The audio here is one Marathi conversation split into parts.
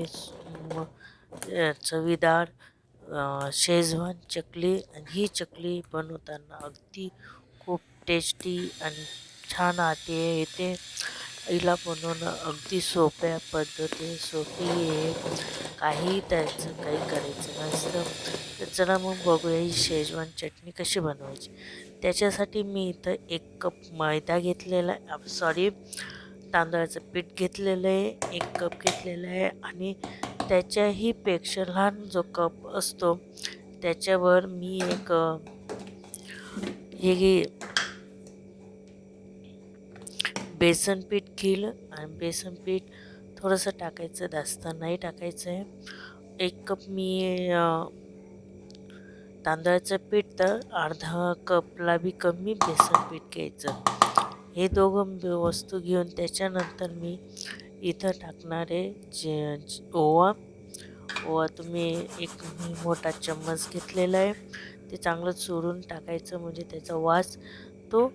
आणि चवीदार शेजवान चकली. आणि ही चकली बनवताना अगदी खूप टेस्टी आणि छान येते. हिला बनवणं अगदी सोप्या पद्धती सोपी आहे. काही त्याचं काही करायचं नसतं. तर चला मग बघूया ही शेजवान चटणी कशी बनवायची. त्याच्यासाठी मी इथं 1 कप मैदा घेतलेला आहे, सॉरी तांदळाचं पीठ घेतलेलं आहे, 1 कप घेतलेलं आहे. आणि त्याच्याही पेक्षा लहान जो कप असतो त्याच्यावर मी एक हे बेसन पीठ घेईल. आणि बेसन पीठ थोडंसं टाकायचं, जास्त नाही टाकायचं आहे. 1 कप मी तांदळाचं पीठ, तर अर्धा कपला बी कमी बेसन पीठ घ्यायचं. हे दोघं वस्तू घेऊन त्याच्यानंतर मी इथं टाकणारे ओवा. तुम्ही एक मोठा चम्मच घेतलेला आहे, ते चांगलं चुरून टाकायचं, म्हणजे त्याचा वास तो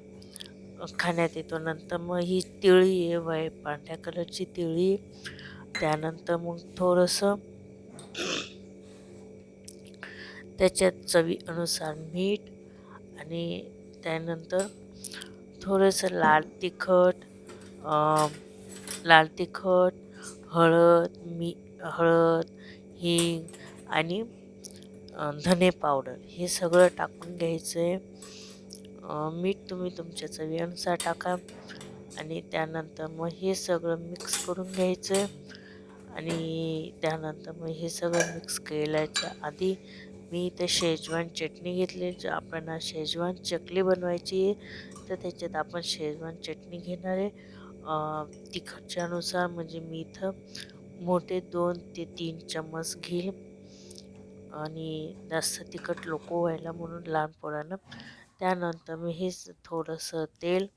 खाण्यात येतो. नंतर मग ही तिळी आहे, पांढऱ्या कलरची तिळी. त्यानंतर मग थोडंसं त्याच्यात चवीनुसार मीठ. आणि त्यानंतर थोडंसं लाल तिखट, हळद, हळद, हिंग आणि धने पावडर हे सगळं टाकून घ्यायचं आहे. मीठ तुम्ही तुमच्या चवीनुसार टाका. आणि त्यानंतर मग हे सगळं मिक्स करून घ्यायचं आहे. आणि त्यानंतर मग हे सगळं मिक्स केल्याच्या आधी मी इथे शेजवान चटणी घेतली. जर आपल्याला शेजवान चकली बनवायची आहे तर त्याच्यात आपण शेजवान चटणी घेणार आहे. तिखटच्यानुसार, म्हणजे मी इथं मोठे 2 ते 3 चम्मच घेईल. आणि जास्त तिखट नको व्हायला म्हणून लहान पोरांना. त्यानंतर मी हे थोडंसं तेल,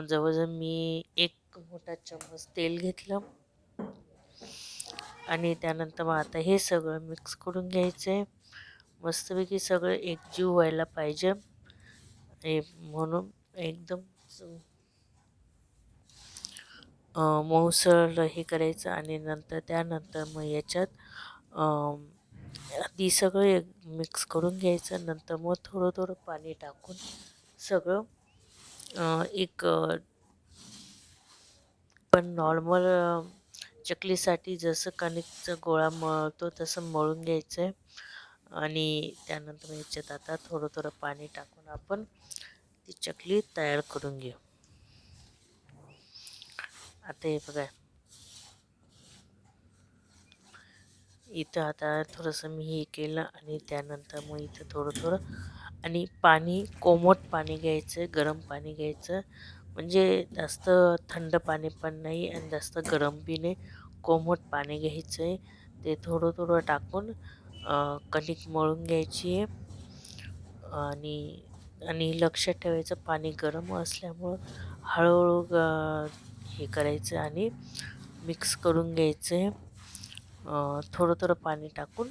जवळजवळ मी 1 मोठा चम्मच तेल घेतलं. आणि त्यानंतर मग आता हे सगळं मिक्स करून घ्यायचं आहे. मस्तपैकी सगळं एकजीव व्हायला पाहिजे, म्हणून एकदम मऊसर हे करायचं. आणि त्यानंतर मग याच्यात आधी सगळं मिक्स करून घ्यायचं. नंतर मग थोडं थोडं पाणी टाकून सगळं एक पण नॉर्मल चकलीसाठी जसं कणिकचा गोळा मळतो तसं मळून घ्यायचं आहे. आणि त्यानंतर याच्यात आता थोडं थोडं पाणी टाकून आपण ती चकली तयार करून घेऊ. आता हे बघा, इथं आता थोडंसं मी हे केलं. आणि त्यानंतर मग इथं थोडं थोडं आणि पाणी, कोमट पाणी घ्यायचं, गरम पाणी घ्यायचं. म्हणजे जास्त थंड पाणी पण नाही आणि जास्त गरम बी नाही, कोमट पाणी घ्यायचं आहे. ते थोडं थोडं टाकून कणिक मळून घ्यायची आहे. आणि लक्षात ठेवायचं, पाणी गरम असल्यामुळं हळूहळू हे करायचं आणि मिक्स करून घ्यायचं आहे. थोडं थोडं पाणी टाकून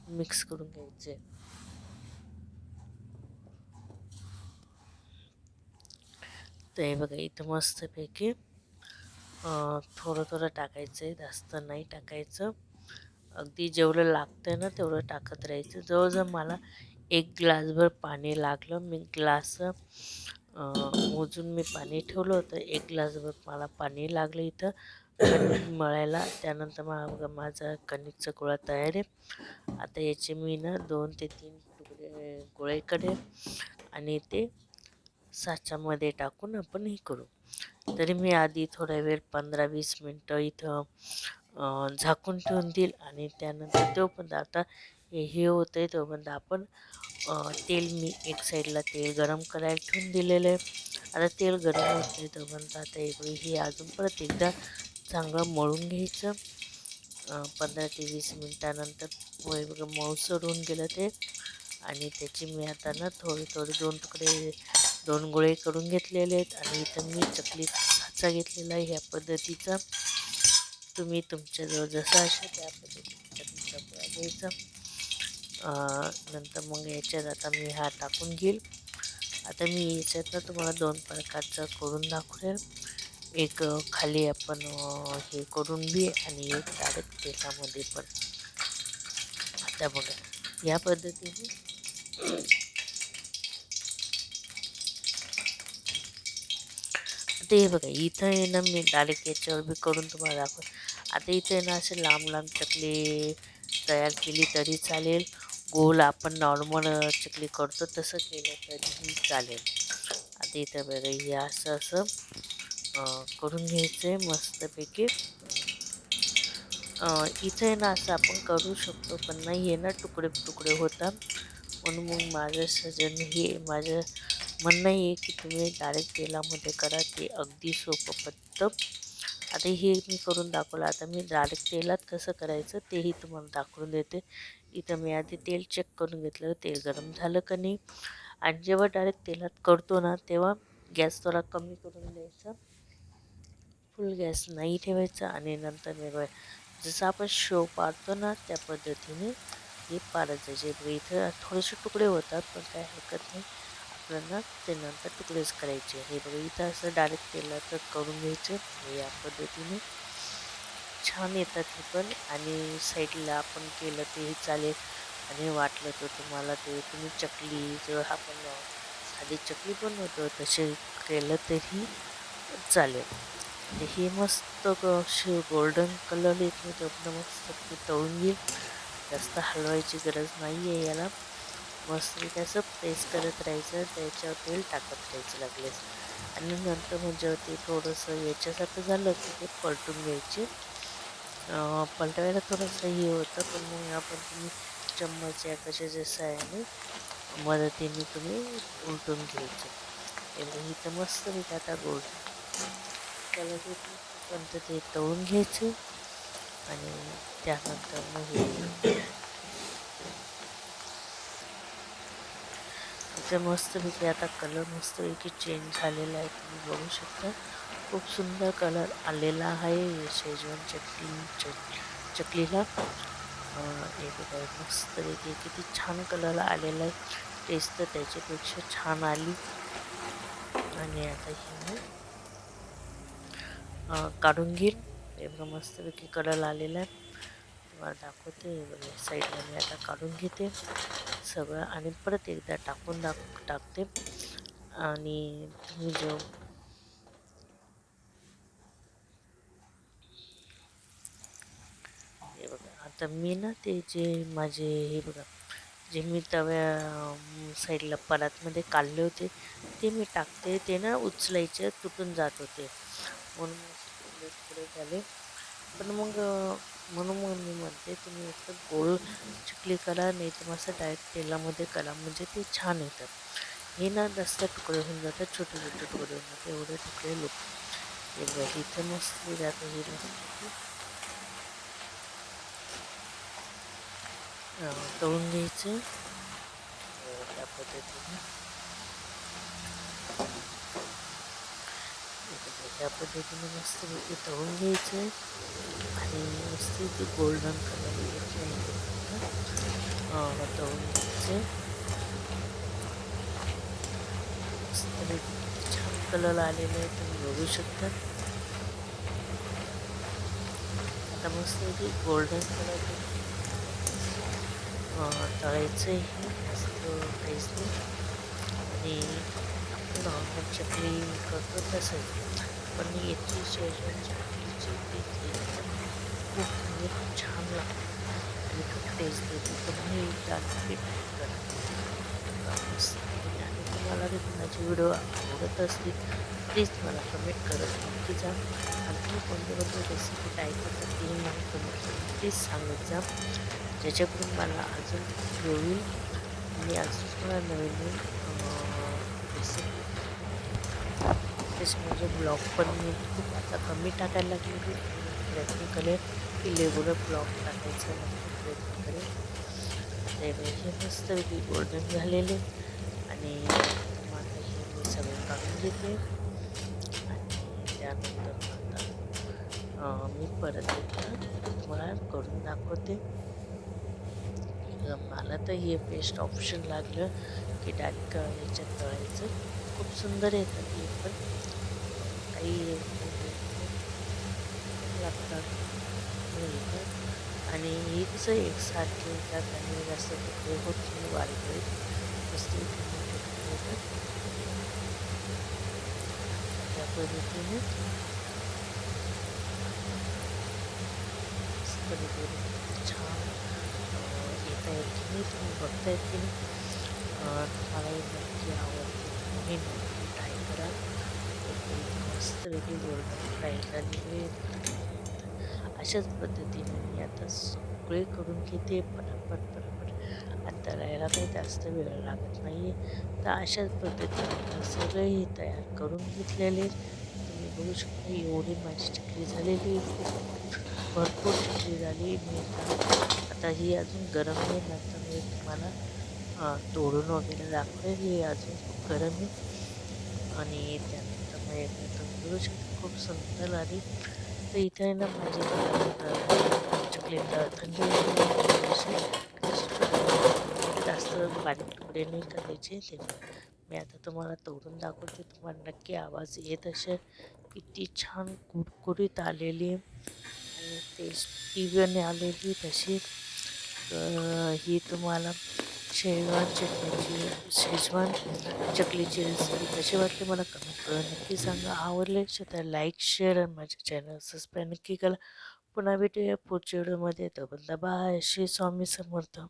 मिक्स करून घ्यायचं आहे. तर हे बघा, इथं मस्तपैकी थोडं थोडं टाकायचं आहे, जास्त नाही टाकायचं. अगदी जेवढं लागतं ना तेवढं टाकत राहायचं. जवळजवळ मला 1 ग्लासभर पाणी लागलं. मी ग्लास मोजून मी पाणी ठेवलं होतं. 1 ग्लासभर मला पाणी लागलं इथं कणिक मळायला. त्यानंतर माझा कणिकचा गोळा तयार आहे. आता याचे मी ना 2 ते 3 तुकडे गोळे करेन आणि ते साच्यामध्ये टाकून आपण हे करू. तरी मी आधी थोडा वेळ 15-20 मिनटं इथं झाकून ठेवून देईल. आणि त्यानंतर तोपर्यंत आता हे होतं आहे, तोपर्यंत आपण तेल, मी एक साईडला तेल गरम करायला ठेवून दिलेलं आहे. आता तेल गरम होते तोपर्यंत आता हे अजून परत एकदा चांगलं मळून घ्यायचं. 15 ते 20 मिनटानंतर बघा मऊसर होऊन गेलं ते. आणि त्याची मी आता ना थोडे 2 गोळे करून घेतलेले आहेत. आणि इथं मी चकली साचा घेतलेला आहे ह्या पद्धतीचा. तुम्ही तुमच्याजवळ जसं असेल त्या पद्धतीचा चकलीचा गोळा घ्यायचा. नंतर मग याच्यात आता मी हा टाकून घेईल. आता मी याच्यात ना तुम्हाला 2 प्रकारचं करून दाखवेल. खाली आपण हे करून बी आणि एक डायरेक्ट तेलामध्ये पण. आता बघा या पद्धतीने आता हे बघा इथं आहे ना, मी डायरेक्ट याच्यावर बी करून तुम्हाला दाखव. आता इथे ना असे लांब लांब चकली तयार केली तरी चालेल, गोल आपण नॉर्मल चकली करतो तसं केलं तरीही चालेल. आता इथं बघा हे असं असं करून घ्यायचं आहे मस्तपैकी. इथे ना असं आपण करू शकतो, पण नाही आहे ना तुकडे तुकडे होतात. म्हणून मग माझं म्हणणं आहे की तुम्ही डायरेक्ट तेलामध्ये करा, ते अगदी सोपं पडतं. आता हे मी करून दाखवलं. आता मी डायरेक्ट तेलात कसं करायचं तेही तुम्हाला दाखवून देते. इथं मी आधी तेल चेक करून घेतलं, तेल गरम झालं का नाही. आणि जेव्हा डायरेक्ट तेलात करतो ना तेव्हा गॅस थोडा कमी करून द्यायचा, फुल गॅस नाही ठेवायचा. आणि नंतर मी जसं आपण शेव पाडतो ना त्या पद्धतीने हे पाडत जायचे. इथं थोडेसे तुकडे होतात पण काय हरकत नाही, आपल्याला ते नंतर तुकडेच करायचे. हे बघा इथं असं डायरेक्ट तेलात करून घ्यायचं. या पद्धतीने छान येतात हे पण. आणि साईडला आपण केलं तेही चालेल. आणि वाटलं तर तुम्हाला ते तुम्ही चकली जेव्हा आपण साधी चकली बनवतो तसे केलं तरी चालेल. हे मस्त असे गोल्डन कलर येतो तेवढं मस्त ते तळून घेईल. जास्त हलवायची गरज नाही आहे याला. मस्त असं प्रेस करत राहायचं, त्याच्यावर तेल टाकत राहायचं लागलेच. आणि नंतर म्हणजे ते थोडंसं याच्यासारखं झालं की ते पलटून घ्यायचे. पलटवायला थोडंसं हे होतं, पण मग आपण तुम्ही चम्मच या कशाच्या साहाय्याने मदतीने तुम्ही उलटून घ्यायचे. इथं मस्त मी आता गोल्डन कलर येतो ते तळून घ्यायचे. आणि त्यानंतर मग इथे मस्तपैकी आता कलर मस्तपैकी चेंज झालेला आहे, तुम्ही बघू शकता. खूप सुंदर कलर आलेला आहे शेजवान चकलीला. हे बघा मस्तपैकी किती छान कलर आलेला आहे. टेस्ट तर त्याच्यापेक्षा छान आली. आणि आता हे मी काढून घेईन. एवढं मस्तपैकी कलर आलेला आहे, तुम्हाला दाखवते. बघा साईडला मी आता काढून घेते सगळं आणि परत एकदा टाकते. आणि तुम्ही जो हे बघा आता मी ना ते जे माझे हे बघा जे मी तव्या साईडला परातमध्ये काढले होते ते मी टाकते. ते ना उचलायचे तुटून जात होते म्हणून थोडे झाले. पण मग म्हणून मी म्हणते तुम्ही एक गोल चकली करा, नाही तर मस्त डायरेक्ट तेलामध्ये करा, म्हणजे ते छान येतात. हे ना जास्त तुकडे होऊन जातात, छोटे छोटे तुकडे होऊन जातात, एवढे तुकडे लोक. हे बघा इथे मस्त जातं हे मस्त तळून घ्यायचं त्या पद्धतीने. त्या पद्धतीने मस्तपैकी तळून घ्यायचं आणि मस्तपैकी गोल्डन कलर तळून घ्यायचे. मस्तपैकी छान कलर आलेला आहे, तुम्ही बघू शकता. आता मस्तपैकी गोल्डन कलर तळायचं हे मस्त काहीच नाही. आणि आपण नॉर्मल चकली करतो तसंच, पण याची शेजवान चकलीची खूप म्हणजे खूप छान लागते आणि खूप टेस्ट देते. तुम्ही एकदा नक्की ट्राय करा. आणि तुम्हाला जर माझे व्हिडिओ आवडत असतील प्लीज मला कमेंट करत नक्की जा. आणि तुम्ही कोणते कोणते रेसिपी ट्राय करता ते मला कमेंट प्लीज सांगत जा, ज्याच्याकडून मला अजून होईल आणि अजून मला नवीन नवीन रेसिपी तसे माझे ब्लॉग पण मी खूप आता कमी टाकायला लागले. प्रयत्न करेन की रेग्युलर ब्लॉग टाकायचा नक्की प्रयत्न करेन. हे मस्तपैकी गोल्डन झालेले आणि आता हे मी सगळं काढून घेते. आणि त्यानंतर आता मी परत एकदा तुम्हाला करून दाखवते. मला तर हे बेस्ट ऑप्शन लागलं की डायरेक्ट याच्यात तळायचं. खूप सुंदर येतात हे पण, काही काही लागतात मिळतात आणि हे कसं एकसारखे येतात आणि जास्त तुकडे होत नाही बारीक मस्त इथे मोठे तुकडे होतात त्या पद्धतीने मस्तपैकी छान येत आहेत की नाही तुम्ही बघतायत की नाही तुम्हालाही नक्की आवडते तुम्ही नक्की ट्राय करा मस्तपैकी गोल्डन फ्राय झालेले अशाच पद्धतीने मी आता सगळे करून घेते पटापट पटापट आणि तळायला काही जास्त वेळ लागत नाही तर अशाच पद्धतीने आता सगळे तयार करून घेतलेले तुम्ही बघू शकता एवढी माझी चकली झालेली खूप भरपूर चकली झाली मी आता ही अजून गरम आहे नंतर मी तुम्हाला तोडून वगैरे दाखवेल ही अजून खूप गरम आहे आणि त्यानंतर मग एकदा तुम्ही बघू शकता खूप सुंदर आली तर इथे ना माझी चकली थंडी जास्त बारीक तुकडे नाही करायचे ते मी आता तुम्हाला तोडून दाखवते तुम्हाला नक्की आवाज येत असेल किती छान कुरकुरीत आलेली आणि टेस्टी आलेली तशी ही तुम्हाला शेजवान चकलीची रेसिपी कशी वाटली मला कमेंट करून नक्की सांगा आवडले तर लाईक शेअर आणि माझ्या चॅनल सबस्क्राईब नक्की करा पुन्हा भेटूया पुढच्या व्हिडिओमध्ये तोपर्यंत बाय श्री स्वामी समर्थ